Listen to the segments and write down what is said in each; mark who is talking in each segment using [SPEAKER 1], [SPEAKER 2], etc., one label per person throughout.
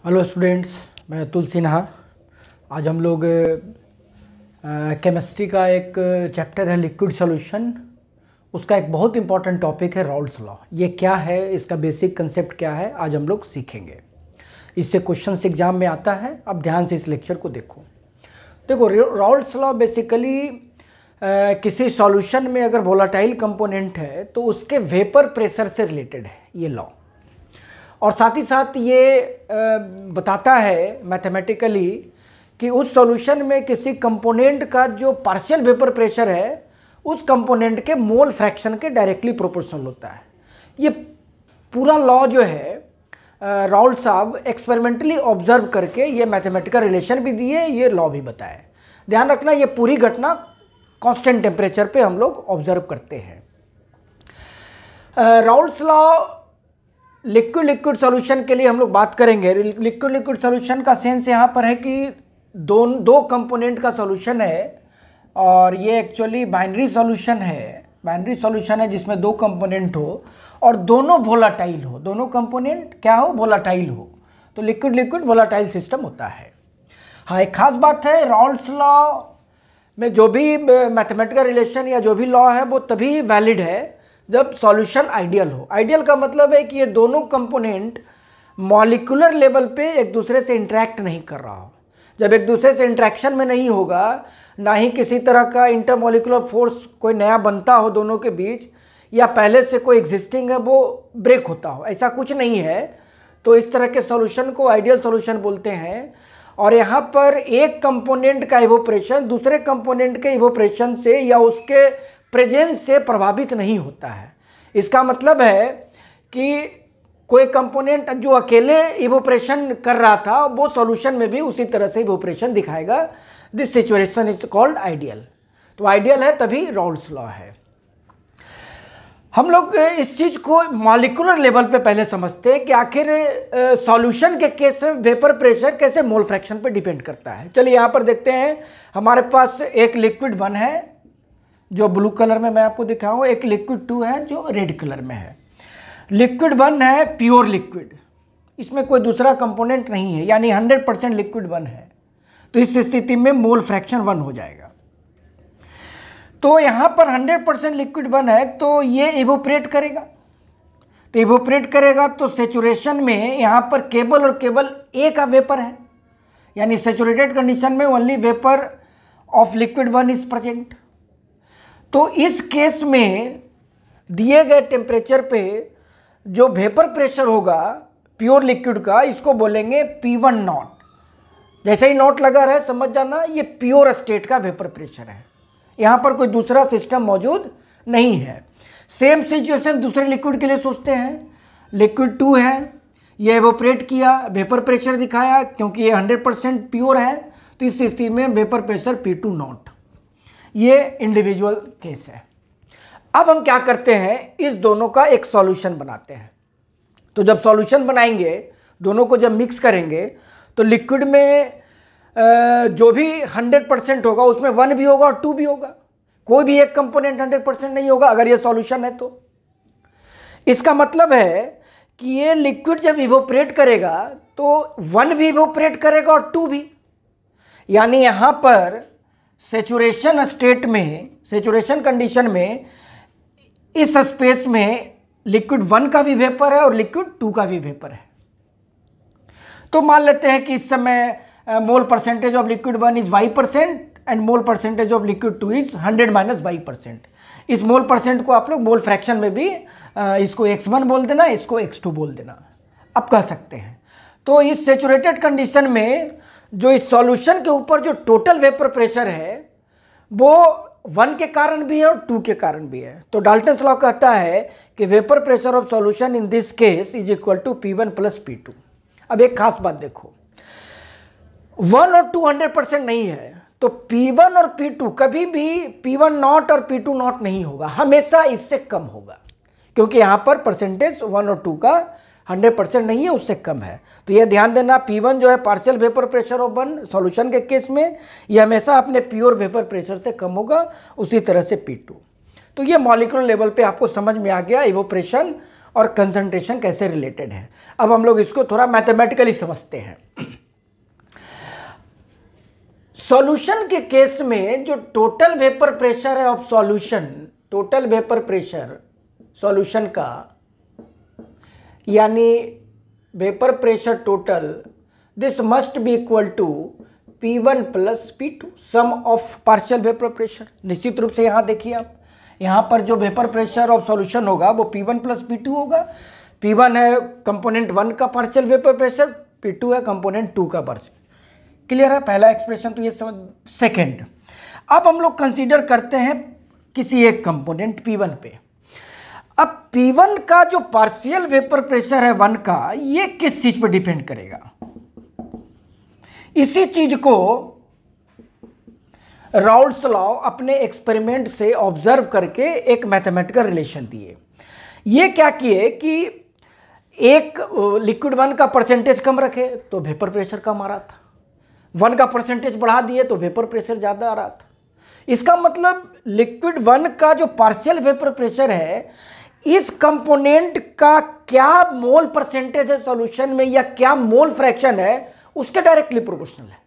[SPEAKER 1] Hello students, मैं अतुल सिन्हा। आज हम लोग केमिस्ट्री का एक चैप्टर है लिक्विड सॉल्यूशन। उसका एक बहुत इंपॉर्टेंट टॉपिक है राउल्ट्स लॉ। ये क्या है, इसका बेसिक कंसेप्ट क्या है, आज हम लोग सीखेंगे। इससे क्वेश्चंस एग्जाम में आता है। अब ध्यान से इस लेक्चर को देखो राउल्ट्स लॉ बेसिकली किसी सॉल्यूशन में अगर वोलाटाइल कंपोनेंट है तो उसके वेपर प्रेशर से रिलेटेड है ये लॉ। और साथ ही साथ ये बताता है मैथमेटिकली कि उस सॉल्यूशन में किसी कंपोनेंट का जो पार्शियल वेपर प्रेशर है उस कंपोनेंट के मोल फ्रैक्शन के डायरेक्टली प्रोपोर्शनल होता है। ये पूरा लॉ जो है राउल्ट साहब एक्सपेरिमेंटली ऑब्जर्व करके ये मैथमेटिकल रिलेशन भी दिए, ये लॉ भी बताया। ध्यान रखना, ये पूरी घटना कांस्टेंट टेम्परेचर पे हम लोग ऑब्जर्व करते हैं। राउल्ट्स लॉ लिक्विड सॉल्यूशन के लिए हम लोग बात करेंगे। लिक्विड सॉल्यूशन का सेंस यहाँ पर है कि दो कंपोनेंट का सॉल्यूशन है और ये एक्चुअली बाइनरी सॉल्यूशन है। बाइनरी सॉल्यूशन है जिसमें दो कंपोनेंट हो और दोनों वोलाटाइल हो। दोनों कंपोनेंट क्या हो, वोलाटाइल हो, तो लिक्विड वोलाटाइल सिस्टम होता है। हाँ, एक खास बात है, राउल्ट्स लॉ में जो भी मैथमेटिकल रिलेशन या जो भी लॉ है वो तभी वैलिड है जब सॉल्यूशन आइडियल हो। आइडियल का मतलब है कि ये दोनों कंपोनेंट मॉलिक्यूलर लेवल पे एक दूसरे से इंटरेक्ट नहीं कर रहा हो। जब एक दूसरे से इंटरेक्शन में नहीं होगा, ना ही किसी तरह का इंटरमॉलिक्यूलर फोर्स कोई नया बनता हो दोनों के बीच, या पहले से कोई एग्जिस्टिंग है वो ब्रेक होता हो, ऐसा कुछ नहीं है, तो इस तरह के सॉल्यूशन को आइडियल सॉल्यूशन बोलते हैं। और यहाँ पर एक कंपोनेंट का इवोपरेशन दूसरे कंपोनेंट के इवोपरेशन से या उसके प्रेजेंस से प्रभावित नहीं होता है। इसका मतलब है कि कोई कंपोनेंट जो अकेले इवोपरेशन कर रहा था वो सॉल्यूशन में भी उसी तरह से इवोपरेशन दिखाएगा। This situation is called ideal. तो आइडियल है तभी राउल्ट्स लॉ है। हम लोग इस चीज को मॉलिक्यूलर लेवल पे पहले समझते हैं कि आखिर सॉल्यूशन के केस में वेपर प्रेशर कैसे मोल फ्रैक्शन पे डिपेंड करता है। चलिए यहाँ पर देखते हैं। हमारे पास एक लिक्विड 1 है जो ब्लू कलर में मैं आपको दिखाऊं, एक लिक्विड 2 है जो रेड कलर में है। लिक्विड 1 है प्योर लिक्विड, इसमें कोई दूसरा कंपोनेंट नहीं है, यानी 100% लिक्विड 1 है। तो इस स्थिति में मोल फ्रैक्शन 1 हो जाएगा। तो यहाँ पर 100% लिक्विड 1 है तो ये इवोपरेट करेगा। तो इवोपरेट करेगा तो सेचुरेशन में यहाँ पर केवल और केवल ए का वेपर है, यानी सेचुरेटेड कंडीशन में only vapour of liquid 1 is present. तो इस केस में दिए गए टेम्परेचर पे जो वेपर प्रेशर होगा प्योर लिक्विड का, इसको बोलेंगे P1 नॉट। जैसे ही नॉट लगा रहे समझ जाना ये प्योर स्टेट का वेपर प्रेशर है, यहाँ पर कोई दूसरा सिस्टम मौजूद नहीं है। सेम सिचुएशन दूसरे लिक्विड के लिए सोचते हैं। लिक्विड 2 है, ये इवोपरेट किया, वेपर प्रेशर दिखाया, क्योंकि ये 100% प्योर है तो इस स्थिति में वेपर प्रेशर P2 नॉट। ये इंडिविजुअल केस है। अब हम क्या करते हैं, इस दोनों का एक सॉल्यूशन बनाते हैं। तो जब सॉल्यूशन बनाएंगे, दोनों को जब मिक्स करेंगे तो लिक्विड में जो भी 100% होगा उसमें 1 भी होगा और 2 भी होगा। कोई भी एक कंपोनेंट 100% नहीं होगा अगर ये सॉल्यूशन है। तो इसका मतलब है कि ये लिक्विड जब इवोपरेट करेगा तो 1 भी इवोपरेट करेगा और 2 भी, यानी यहाँ पर सेचुरेशन स्टेट में, सेचुरेशन कंडीशन में इस स्पेस में लिक्विड 1 का भी वेपर है और लिक्विड 2 का भी वेपर है। तो मान लेते हैं कि इस समय mole percentage of liquid 1 is y% and mole percentage of liquid 2 is 100 - y%। इस मोल परसेंट को आप लोग मोल फ्रैक्शन में भी इसको x1 बोल देना, इसको x2 बोल देना, आप कह सकते हैं। तो इस सेचुरेटेड कंडीशन में जो इस सॉल्यूशन के ऊपर जो टोटल वेपर प्रेशर है वो 1 के कारण भी है और 2 के कारण भी है। तो डाल्टन्स लॉ कहता है कि vapour pressure of solution in this case is equal to P1 + P2। अब एक खास बात देखो, 1 और 2 100% नहीं है तो P1 और P2 कभी भी P1 नॉट और P2 नॉट नहीं होगा, हमेशा इससे कम होगा, क्योंकि यहाँ पर परसेंटेज 1 और 2 का 100% नहीं है, उससे कम है। तो ये ध्यान देना, P1 जो है partial vapour pressure of 1 solution के केस में, ये हमेशा अपने प्योर वेपर प्रेशर से कम होगा। उसी तरह से P2। तो ये मॉलिक्यूलर लेवल पे आपको समझ में आ गया इवोपरेशन और कंसंट्रेशन कैसे रिलेटेड है। अब हम लोग इसको थोड़ा मैथमेटिकली समझते हैं। सॉल्यूशन के केस में जो टोटल वेपर प्रेशर है of solution, total vapour pressure solution का, यानी vapour pressure total, this must be equal to P1 plus P2 sum of partial vapour pressure. निश्चित रूप से यहाँ देखिए आप, यहाँ पर जो वेपर प्रेशर ऑफ सॉल्यूशन होगा वो P1 प्लस P2 होगा। P1 है कंपोनेंट 1 का पार्शियल वेपर प्रेशर, P2 है कंपोनेंट 2 का पार्शियल। क्लियर है पहला एक्सप्रेशन, तो ये समझ। सेकेंड, अब हम लोग कंसीडर करते हैं किसी एक कंपोनेंट P1 पे। अब P1 का जो पार्शियल वेपर प्रेशर है 1 का, ये किस चीज पे डिपेंड करेगा? इसी चीज को राउल्स लॉ अपने एक्सपेरिमेंट से ऑब्जर्व करके एक मैथमेटिकल रिलेशन दिए। ये क्या किए कि एक लिक्विड 1 का परसेंटेज कम रखे तो वेपर प्रेशर कम आ रहा था, 1 का परसेंटेज बढ़ा दिए तो वेपर प्रेशर ज़्यादा आ रहा था। इसका मतलब लिक्विड 1 का जो पार्शियल वेपर प्रेशर है, इस कंपोनेंट का क्या मोल परसेंटेज है सॉल्यूशन में या क्या मोल फ्रैक्शन है, उसके डायरेक्टली प्रोपोर्शनल है।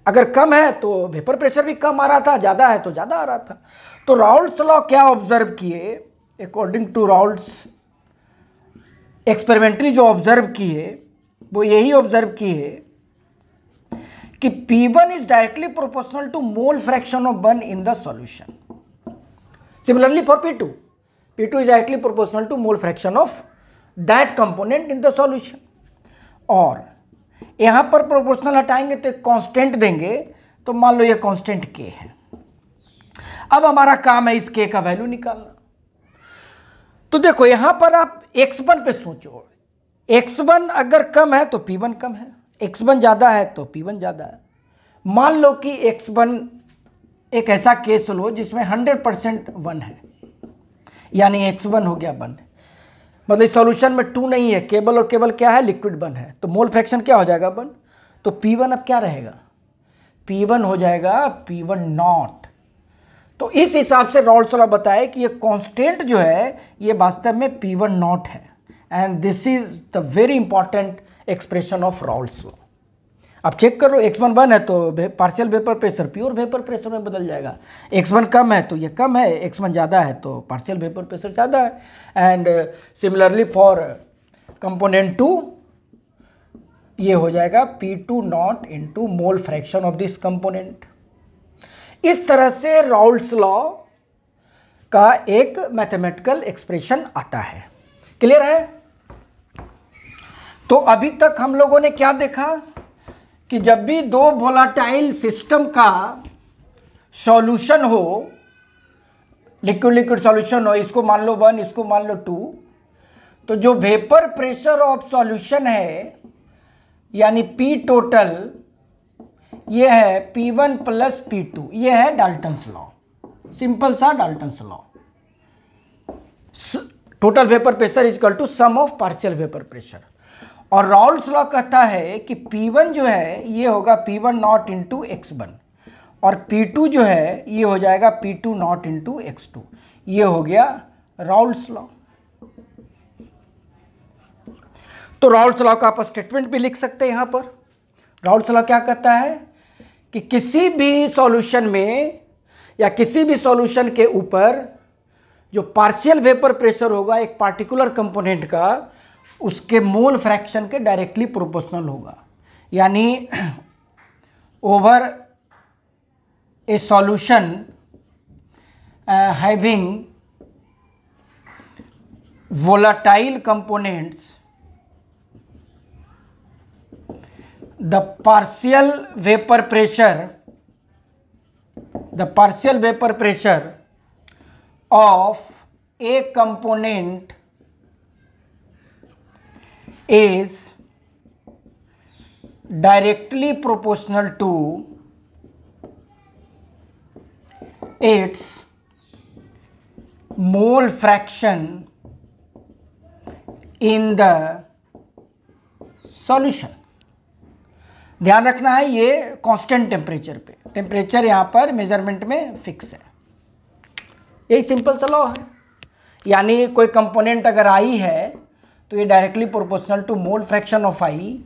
[SPEAKER 1] अगर कम है तो वेपर प्रेशर भी कम आ रहा था, ज़्यादा है तो ज़्यादा आ रहा था। तो राउल्स लॉ क्या ऑब्जर्व किए? अकॉर्डिंग टू राउल्स एक्सपेरिमेंटली जो ऑब्जर्व किए वो यही ऑब्जर्व किए कि P1 is directly proportional to mole fraction of 1 in the solution. Similarly for P2, P2 is directly proportional to mole fraction of that component in the solution। और यहाँ पर proportional हटाएंगे तो एक कांस्टेंट देंगे, तो मान लो ये कांस्टेंट K है। अब हमारा काम है इस K का वैल्यू निकालना। तो देखो यहाँ पर आप x1 पे सोचो, x1 अगर कम है तो P1 कम है, x1 ज़्यादा है तो P1 ज़्यादा है। मान लो कि x1 एक ऐसा केस लो जिसमें 100% 1 है, यानी x1 हो गया 1, मतलब सॉल्यूशन में 2 नहीं है, केवल और केवल क्या है, लिक्विड 1 है, तो मोल फ्रैक्शन क्या हो जाएगा 1। तो P1 अब क्या रहेगा? P1 हो जाएगा P1 नॉट। तो इस हिसाब से राउल्स लॉ बताए कि ये कांस्टेंट जो है ये वास्तव में P1 नॉट है, and this is the very important expression of Raoult's law. अब चेक करो, x1 1 है तो partial vapour pressure pure vapour pressure में बदल जाएगा, x1 कम है तो ये कम है, x1 ज़्यादा है तो पार्शियल वेपर प्रेशर ज़्यादा है। एंड सिमिलरली फॉर कंपोनेंट 2 ये हो जाएगा P2 not into mole fraction of this component. इस तरह से राउल्स लॉ का एक मैथमेटिकल एक्सप्रेशन आता है। क्लियर है? तो अभी तक हम लोगों ने क्या देखा कि जब भी दो वोलाटाइल सिस्टम का सॉल्यूशन हो, लिक्विड लिक्विड सॉल्यूशन हो, इसको मान लो 1, इसको मान लो 2, तो जो वेपर प्रेशर ऑफ सॉल्यूशन है यानी P टोटल, ये है P1 प्लस P2, ये है डाल्टन्स लॉ, सिंपल सा Dalton's law. Total vapour pressure is equal to sum of partial vapour pressure. और राउल्स लॉ कहता है कि P1 जो है ये होगा P1 नॉट इंटू x1, और P2 जो है ये हो जाएगा P2 नॉट इंटू x2। ये हो गया राउल्स लॉ। तो राउल्स लॉ का आप स्टेटमेंट भी लिख सकते हैं यहाँ पर। राउल्स लॉ क्या कहता है कि किसी भी सॉल्यूशन में या किसी भी सॉल्यूशन के ऊपर जो पार्शियल वेपर प्रेशर होगा एक पार्टिकुलर कंपोनेंट का, उसके मोल फ्रैक्शन के डायरेक्टली प्रोपोर्शनल होगा। यानी over A solution having volatile components, the partial vapor pressure of a component is directly proportional to its mole fraction in the solution। ध्यान रखना है ये कांस्टेंट टेम्परेचर पे, टेम्परेचर यहाँ पर मेजरमेंट में फिक्स है। यही सिंपल सा लॉ है। यानी कोई कंपोनेंट अगर आई है तो ये directly proportional to mole fraction of I,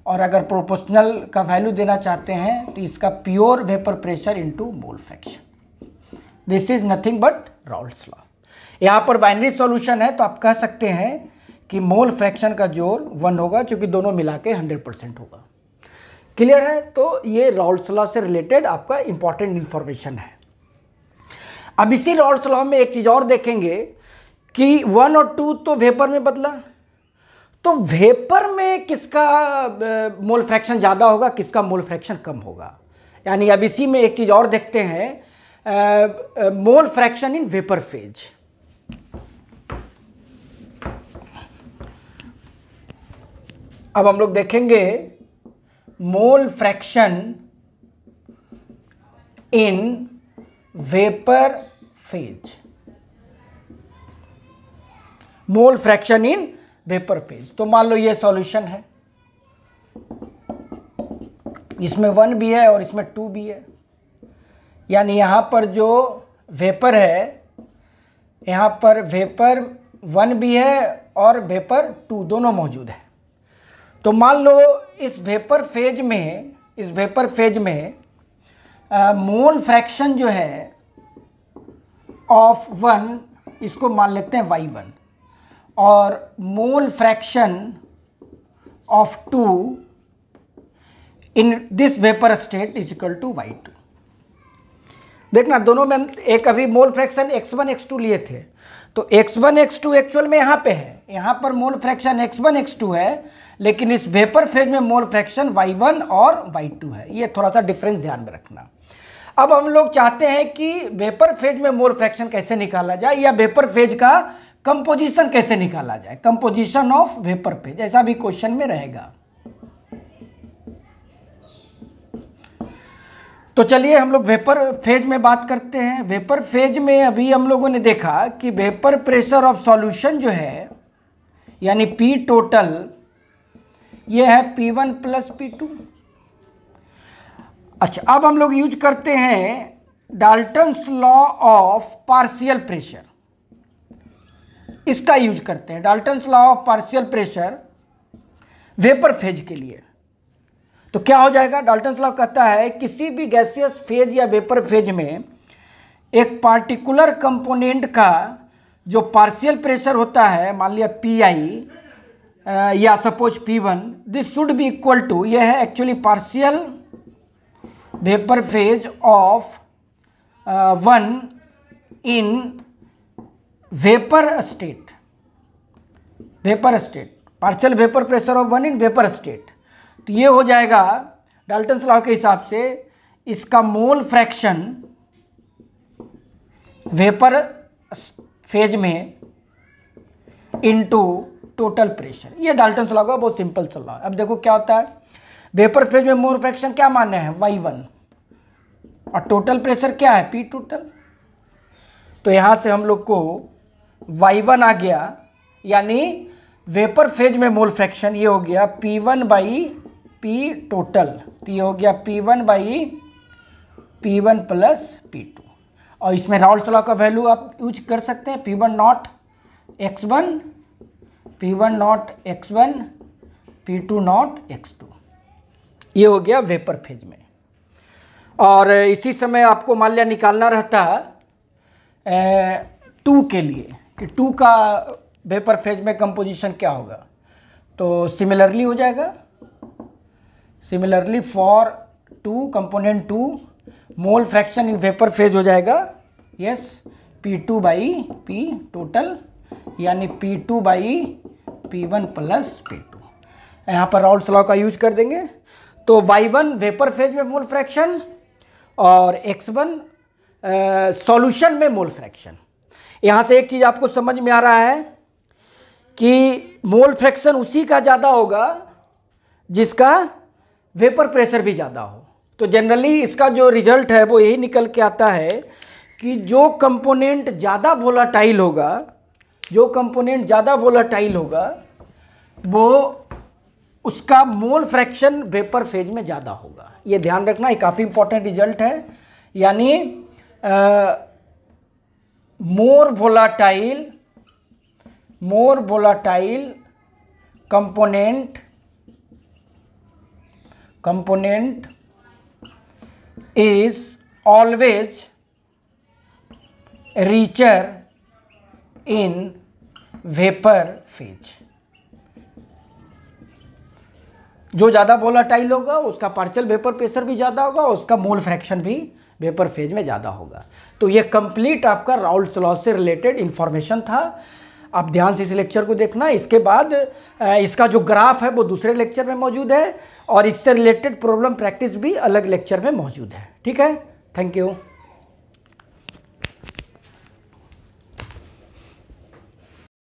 [SPEAKER 1] और अगर प्रोपोर्शनल का वैल्यू देना चाहते हैं तो इसका pure vapour pressure into mole fraction. This is nothing but Raoult's law. यहाँ पर बाइनरी सॉल्यूशन है तो आप कह सकते हैं कि मोल फ्रैक्शन का जोड़ 1 होगा, क्योंकि दोनों मिला के 100% होगा। क्लियर है? तो ये राउल्ट्स लॉ से रिलेटेड आपका इंपॉर्टेंट इंफॉर्मेशन है। अब इसी राउल्ट्स लॉ में एक चीज़ और देखेंगे कि 1 और 2 तो वेपर में बदला, तो वेपर में किसका मोल फ्रैक्शन ज़्यादा होगा, किसका मोल फ्रैक्शन कम होगा। यानी अब इसी में एक चीज़ और देखते हैं, mole fraction in vapour phase. अब हम लोग देखेंगे mole fraction in vapour phase, mole fraction in vapour phase. तो मान लो ये सॉल्यूशन है, इसमें 1 भी है और इसमें 2 भी है, यानी यहाँ पर जो वेपर है, यहाँ पर वेपर 1 भी है और वेपर 2 दोनों मौजूद है। तो मान लो इस वेपर फेज में मोल फ्रैक्शन जो है ऑफ 1, इसको मान लेते हैं y1, और mole fraction of 2 in this vapour state is equal to y2। देखना दोनों में एक अभी मोल फ्रैक्शन x1 x2 लिए थे, तो x1 x2 एक्चुअल में यहाँ पे है, यहाँ पर मोल फ्रैक्शन x1 x2 है, लेकिन इस वेपर फेज में मोल फ्रैक्शन y1 और y2 है। ये थोड़ा सा डिफरेंस ध्यान में रखना। अब हम लोग चाहते हैं कि वेपर फेज में मोल फ्रैक्शन कैसे निकाला जाए, या वेपर फेज का कंपोजिशन कैसे निकाला जाए, कंपोजिशन ऑफ वेपर फेज, ऐसा भी क्वेश्चन में रहेगा। तो चलिए हम लोग वेपर फेज में बात करते हैं। वेपर फेज में अभी हम लोगों ने देखा कि वेपर प्रेशर ऑफ सॉल्यूशन जो है, यानी P टोटल, ये है P1 प्लस P2। अच्छा, अब हम लोग यूज करते हैं Dalton's law of partial pressure, इसका यूज करते हैं, Dalton's law of partial pressure vapour phase के लिए। तो क्या हो जाएगा? डाल्टन्स लॉ कहता है किसी भी गैसियस फेज या वेपर फेज में एक पार्टिकुलर कंपोनेंट का जो पार्शियल प्रेशर होता है, मान लिया Pi या suppose P1, this should be equal to, यह है actually partial vapour phase of 1 in vapour state, partial vapour pressure of 1 in vapour state. तो ये हो जाएगा डाल्टन्स लॉ के हिसाब से इसका मोल फ्रैक्शन वेपर फेज में इनटू टोटल प्रेशर। ये डाल्टन्स लॉ का बहुत सिंपल सा लॉ। अब देखो क्या होता है, वेपर फेज में मोल फ्रैक्शन क्या माने हैं, y1, और टोटल प्रेशर क्या है, P टोटल। तो यहाँ से हम लोग को y1 आ गया, यानी वेपर फेज में मोल फ्रैक्शन ये हो गया P1 बाई P टोटल, तो ये हो गया P1 by P1 plus P2। और इसमें राउल्ट्स लॉ का वैल्यू आप यूज कर सकते हैं, P1 not x1, P1 not x1, P2 not x2। ये हो गया वेपर फेज में। और इसी समय आपको मान लिया निकालना रहता 2 के लिए कि 2 का वेपर फेज में कंपोजिशन क्या होगा, तो सिमिलरली हो जाएगा, similarly for 2 component 2 mole fraction in vapour phase हो जाएगा, yes, P2 by P total, यानी P2 by P1 plus P2। यहाँ पर राउल्ट्स लॉ का यूज कर देंगे। तो y1 वेपर फेज में मोल फ्रैक्शन और x1 सॉल्यूशन में मोल फ्रैक्शन। यहाँ से एक चीज़ आपको समझ में आ रहा है कि मोल फ्रैक्शन उसी का ज़्यादा होगा जिसका वेपर प्रेशर भी ज़्यादा हो। तो जनरली इसका जो रिजल्ट है वो यही निकल के आता है कि जो कंपोनेंट ज़्यादा वोलाटाइल होगा, जो कंपोनेंट ज़्यादा वोलाटाइल होगा वो उसका मोल फ्रैक्शन वेपर फेज में ज़्यादा होगा। ये ध्यान रखना, ये काफ़ी इंपॉर्टेंट रिजल्ट है। यानी more volatile more volatile component is always richer in vapor phase। जो ज़्यादा वोलाटाइल होगा उसका पार्शियल वेपर प्रेशर भी ज़्यादा होगा, उसका मोल फ्रैक्शन भी वेपर फेज में ज़्यादा होगा। तो ये कंप्लीट आपका राउल्ट्स लॉ से रिलेटेड इंफॉर्मेशन था। आप ध्यान से इस लेक्चर को देखना। इसके बाद इसका जो ग्राफ है वो दूसरे लेक्चर में मौजूद है और इससे रिलेटेड प्रॉब्लम प्रैक्टिस भी अलग लेक्चर में मौजूद है। ठीक है, थैंक यू।